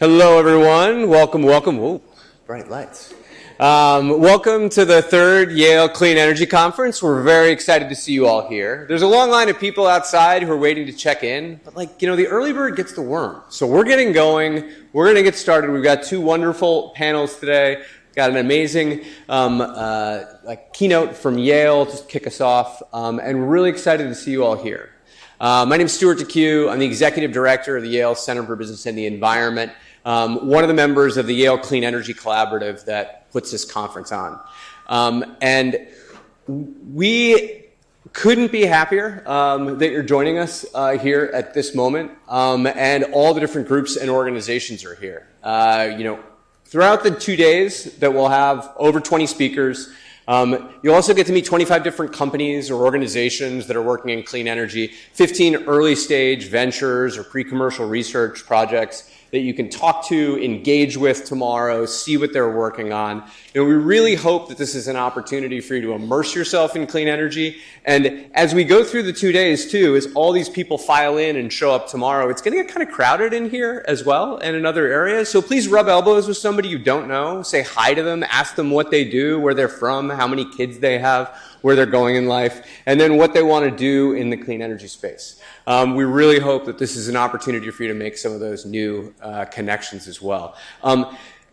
Hello, everyone. Welcome, welcome. Whoa, bright lights. Welcome to the third Yale Clean Energy Conference. We're very excited to see you all here. There's a long line of people outside who are waiting to check in, but the early bird gets the worm. So we're getting going. We're going to get started. We've got two wonderful panels today. We've got an amazing keynote from Yale to kick us off, and we're really excited to see you all here. My name is Stuart DeCue. I'm the Executive Director of the Yale Center for Business and the Environment, one of the members of the Yale Clean Energy Collaborative that puts this conference on. And we couldn't be happier that you're joining us here at this moment, and all the different groups and organizations are here. Throughout the 2 days that we'll have over 20 speakers, you'll also get to meet 25 different companies or organizations that are working in clean energy, 15 early stage ventures or pre-commercial research projects that you can talk to, engage with tomorrow, see what they're working on. We really hope that this is an opportunity for you to immerse yourself in clean energy. And as we go through the 2 days too, as all these people file in and show up tomorrow, it's going to get kind of crowded in here as well and in other areas. So please rub elbows with somebody you don't know, say hi to them, ask them what they do, where they're from, how many kids they have, where they're going in life, and then what they want to do in the clean energy space. We really hope that this is an opportunity for you to make some of those new connections as well.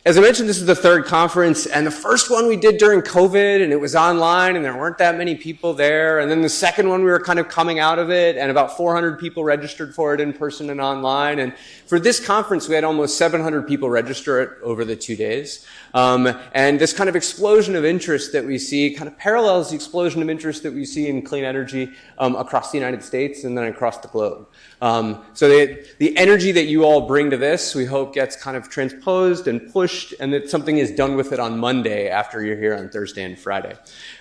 As I mentioned, this is the third conference, and the first one we did during COVID, and it was online, and there weren't that many people there. And then the second one, we were kind of coming out of it, and about 400 people registered for it in person and online. And for this conference, we had almost 700 people register it over the 2 days. And this kind of explosion of interest that we see kind of parallels the explosion of interest that we see in clean energy across the United States and then across the globe. So the energy that you all bring to this, we hope gets kind of transposed and pushed, and that something is done with it on Monday after you're here on Thursday and Friday.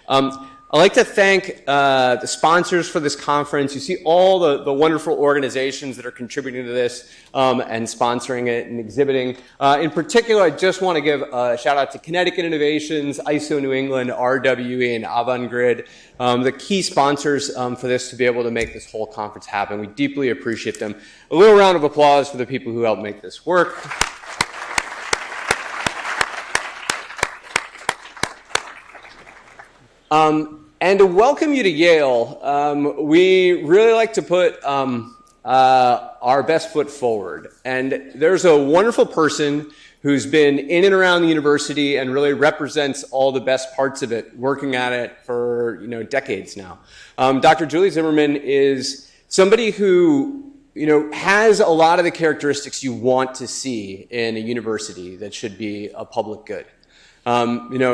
I'd like to thank the sponsors for this conference. You see all the wonderful organizations that are contributing to this and sponsoring it and exhibiting. In particular, I just want to give a shout out to Connecticut Innovations, ISO New England, RWE, and Avangrid, the key sponsors for this to be able to make this whole conference happen. We deeply appreciate them. A little round of applause for the people who helped make this work. And to welcome you to Yale, we really like to put our best foot forward. And there's a wonderful person who's been in and around the university and really represents all the best parts of it, working at it for decades now. Dr. Julie Zimmerman is somebody who has a lot of the characteristics you want to see in a university that should be a public good.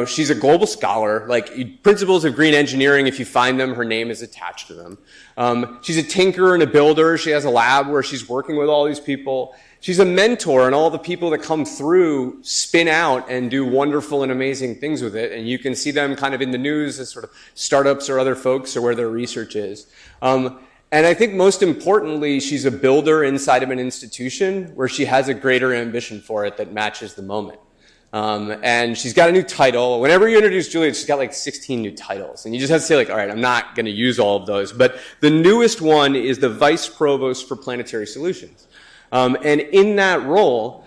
She's a global scholar, like principles of green engineering, if you find them, her name is attached to them. She's a tinkerer and a builder. She has a lab where she's working with all these people. She's a mentor, and all the people that come through spin out and do wonderful and amazing things with it. And you can see them kind of in the news as sort of startups or other folks or where their research is. And I think most importantly, she's a builder inside of an institution where she has a greater ambition for it that matches the moment. And she's got a new title. Whenever you introduce Julia, she's got like 16 new titles. And you just have to say all right, I'm not going to use all of those. But the newest one is the Vice Provost for Planetary Solutions. And in that role,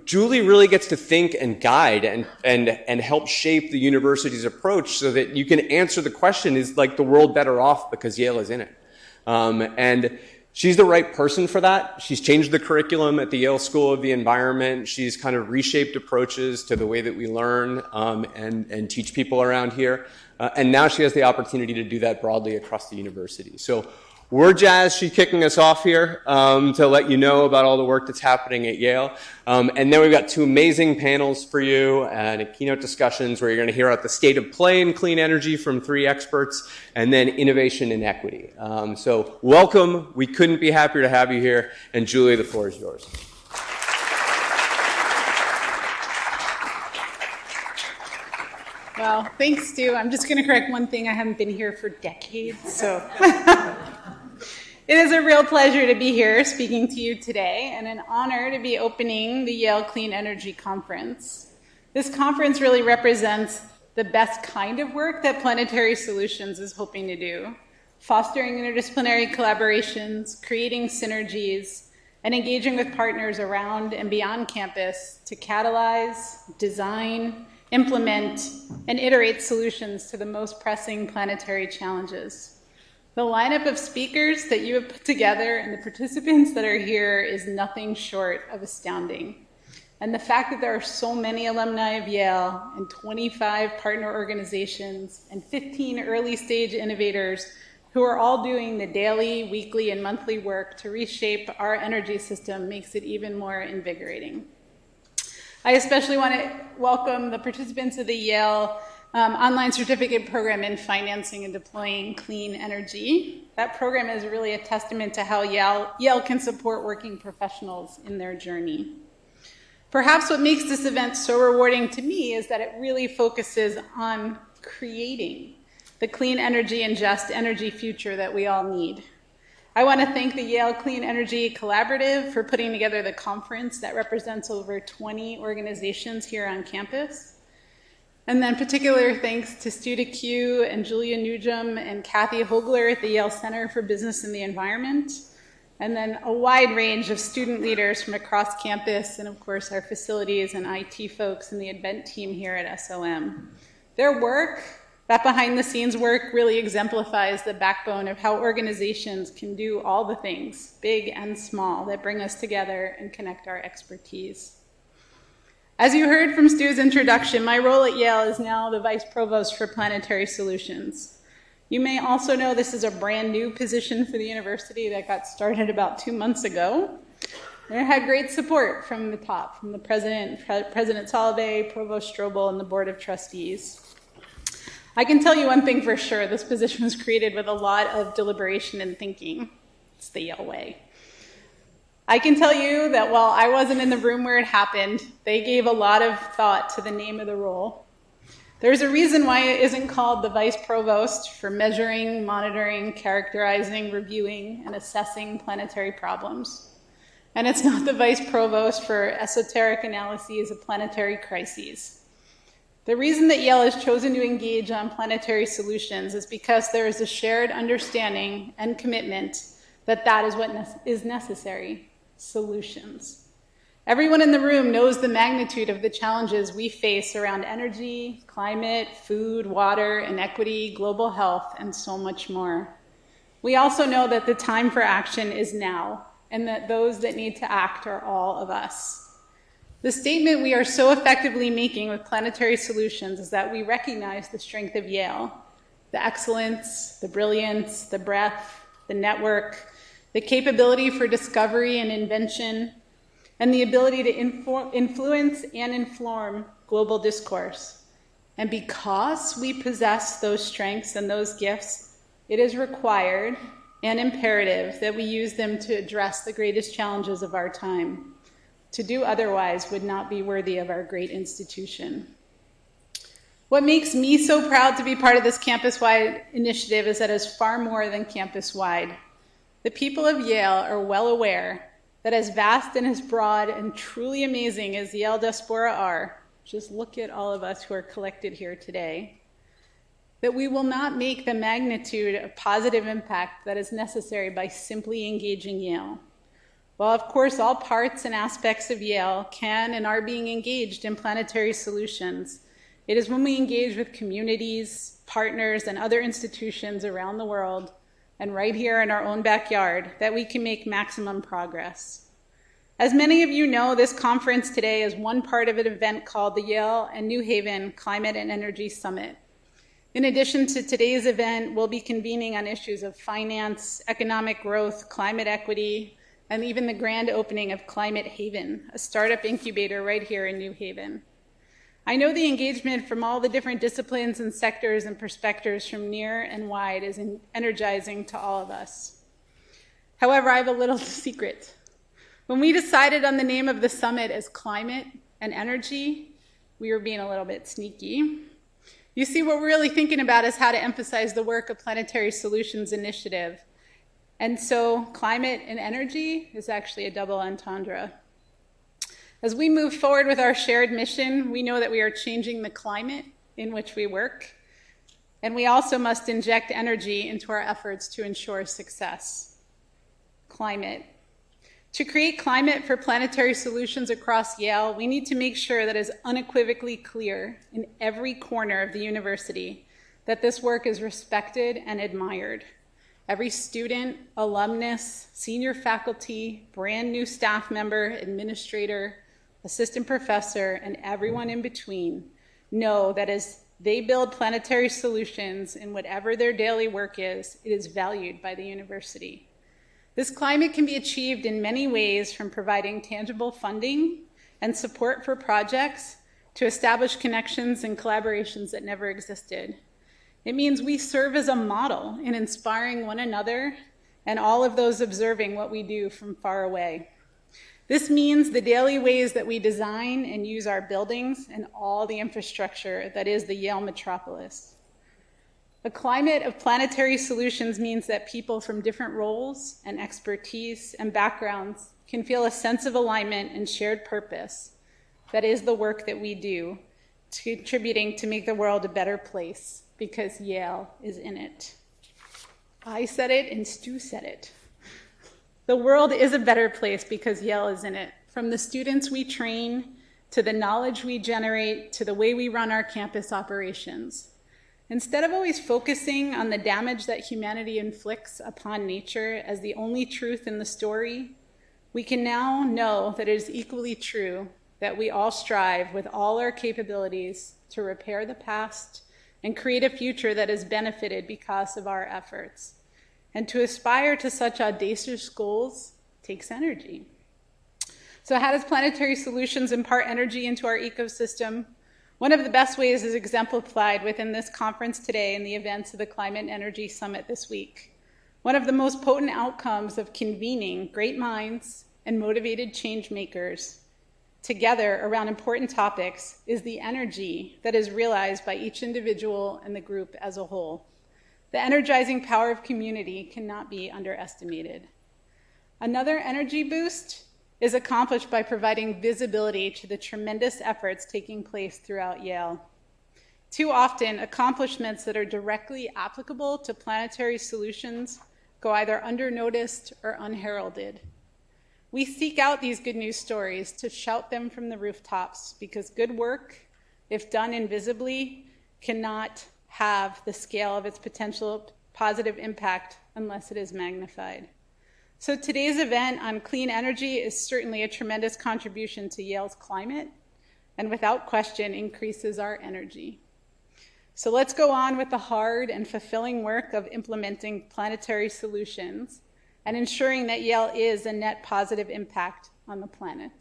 Julie really gets to think and guide and help shape the university's approach so that you can answer the question, is the world better off because Yale is in it? And she's the right person for that. She's changed the curriculum at the Yale School of the Environment. She's kind of reshaped approaches to the way that we learn and teach people around here. And now she has the opportunity to do that broadly across the university. So we're jazzed. She's kicking us off here to let you know about all the work that's happening at Yale. And then we've got two amazing panels for you and keynote discussions where you're going to hear about the state of play in clean energy from 3 experts, and then innovation and equity. So welcome. We couldn't be happier to have you here. And Julie, the floor is yours. Well, thanks, Stu. I'm just going to correct one thing. I haven't been here for decades, so it is a real pleasure to be here speaking to you today, and an honor to be opening the Yale Clean Energy Conference. This conference really represents the best kind of work that Planetary Solutions is hoping to do, fostering interdisciplinary collaborations, creating synergies, and engaging with partners around and beyond campus to catalyze, design, implement, and iterate solutions to the most pressing planetary challenges. The lineup of speakers that you have put together and the participants that are here is nothing short of astounding. And the fact that there are so many alumni of Yale and 25 partner organizations and 15 early stage innovators who are all doing the daily, weekly, and monthly work to reshape our energy system makes it even more invigorating. I especially want to welcome the participants of the Yale online certificate program in financing and deploying clean energy. That program is really a testament to how Yale can support working professionals in their journey. Perhaps what makes this event so rewarding to me is that it really focuses on creating the clean energy and just energy future that we all need. I want to thank the Yale Clean Energy Collaborative for putting together the conference that represents over 20 organizations here on campus. And then particular thanks to Stu DeQ and Julia Nugent and Kathy Hogler at the Yale Center for Business and the Environment. And then a wide range of student leaders from across campus, and of course our facilities and IT folks and the event team here at SOM. Their work, that behind the scenes work, really exemplifies the backbone of how organizations can do all the things, big and small, that bring us together and connect our expertise. As you heard from Stu's introduction, my role at Yale is now the Vice Provost for Planetary Solutions. You may also know this is a brand new position for the university that got started about 2 months ago. And it had great support from the top, from the President Solovey, Provost Strobel, and the Board of Trustees. I can tell you one thing for sure, this position was created with a lot of deliberation and thinking. It's the Yale way. I can tell you that while I wasn't in the room where it happened, they gave a lot of thought to the name of the role. There's a reason why it isn't called the Vice Provost for measuring, monitoring, characterizing, reviewing, and assessing planetary problems. And it's not the Vice Provost for esoteric analyses of planetary crises. The reason that Yale has chosen to engage on planetary solutions is because there is a shared understanding and commitment that that is what is necessary, solutions. Everyone in the room knows the magnitude of the challenges we face around energy, climate, food, water, inequity, global health, and so much more. We also know that the time for action is now, and that those that need to act are all of us. The statement we are so effectively making with planetary solutions is that we recognize the strength of Yale, the excellence, the brilliance, the breadth, the network, the capability for discovery and invention, and the ability to influence and inform global discourse. And because we possess those strengths and those gifts, it is required and imperative that we use them to address the greatest challenges of our time. To do otherwise would not be worthy of our great institution. What makes me so proud to be part of this campus-wide initiative is that it is far more than campus-wide. The people of Yale are well aware that as vast and as broad and truly amazing as the Yale diaspora are, just look at all of us who are collected here today, that we will not make the magnitude of positive impact that is necessary by simply engaging Yale. While of course all parts and aspects of Yale can and are being engaged in planetary solutions, it is when we engage with communities, partners, and other institutions around the world, and right here in our own backyard, that we can make maximum progress. As many of you know, this conference today is one part of an event called the Yale and New Haven Climate and Energy Summit. In addition to today's event, we'll be convening on issues of finance, economic growth, climate equity, and even the grand opening of Climate Haven, a startup incubator right here in New Haven. I know the engagement from all the different disciplines and sectors and perspectives from near and wide is energizing to all of us. However, I have a little secret. When we decided on the name of the summit as Climate and Energy, we were being a little bit sneaky. You see, what we're really thinking about is how to emphasize the work of Planetary Solutions Initiative. And so climate and energy is actually a double entendre. As we move forward with our shared mission, we know that we are changing the climate in which we work, and we also must inject energy into our efforts to ensure success. Climate. To create climate for planetary solutions across Yale, we need to make sure that it is unequivocally clear in every corner of the university that this work is respected and admired. Every student, alumnus, senior faculty, brand new staff member, administrator, assistant professor, and everyone in between know that as they build planetary solutions in whatever their daily work is, it is valued by the university. This climate can be achieved in many ways, from providing tangible funding and support for projects to establish connections and collaborations that never existed. It means we serve as a model in inspiring one another and all of those observing what we do from far away. This means the daily ways that we design and use our buildings and all the infrastructure that is the Yale metropolis. A climate of planetary solutions means that people from different roles and expertise and backgrounds can feel a sense of alignment and shared purpose. That is the work that we do, contributing to make the world a better place, because Yale is in it. I said it and Stu said it. The world is a better place because Yale is in it. From the students we train, to the knowledge we generate, to the way we run our campus operations. Instead of always focusing on the damage that humanity inflicts upon nature as the only truth in the story, we can now know that it is equally true that we all strive with all our capabilities to repair the past and create a future that is benefited because of our efforts. And to aspire to such audacious goals takes energy. So how does planetary solutions impart energy into our ecosystem? One of the best ways is exemplified within this conference today and the events of the Climate and Energy Summit this week. One of the most potent outcomes of convening great minds and motivated change makers together around important topics is the energy that is realized by each individual and the group as a whole. The energizing power of community cannot be underestimated. Another energy boost is accomplished by providing visibility to the tremendous efforts taking place throughout Yale. Too often, accomplishments that are directly applicable to planetary solutions go either undernoticed or unheralded. We seek out these good news stories to shout them from the rooftops, because good work, if done invisibly, cannot have the scale of its potential positive impact unless it is magnified. So today's event on clean energy is certainly a tremendous contribution to Yale's climate, and without question increases our energy. So let's go on with the hard and fulfilling work of implementing planetary solutions and ensuring that Yale is a net positive impact on the planet.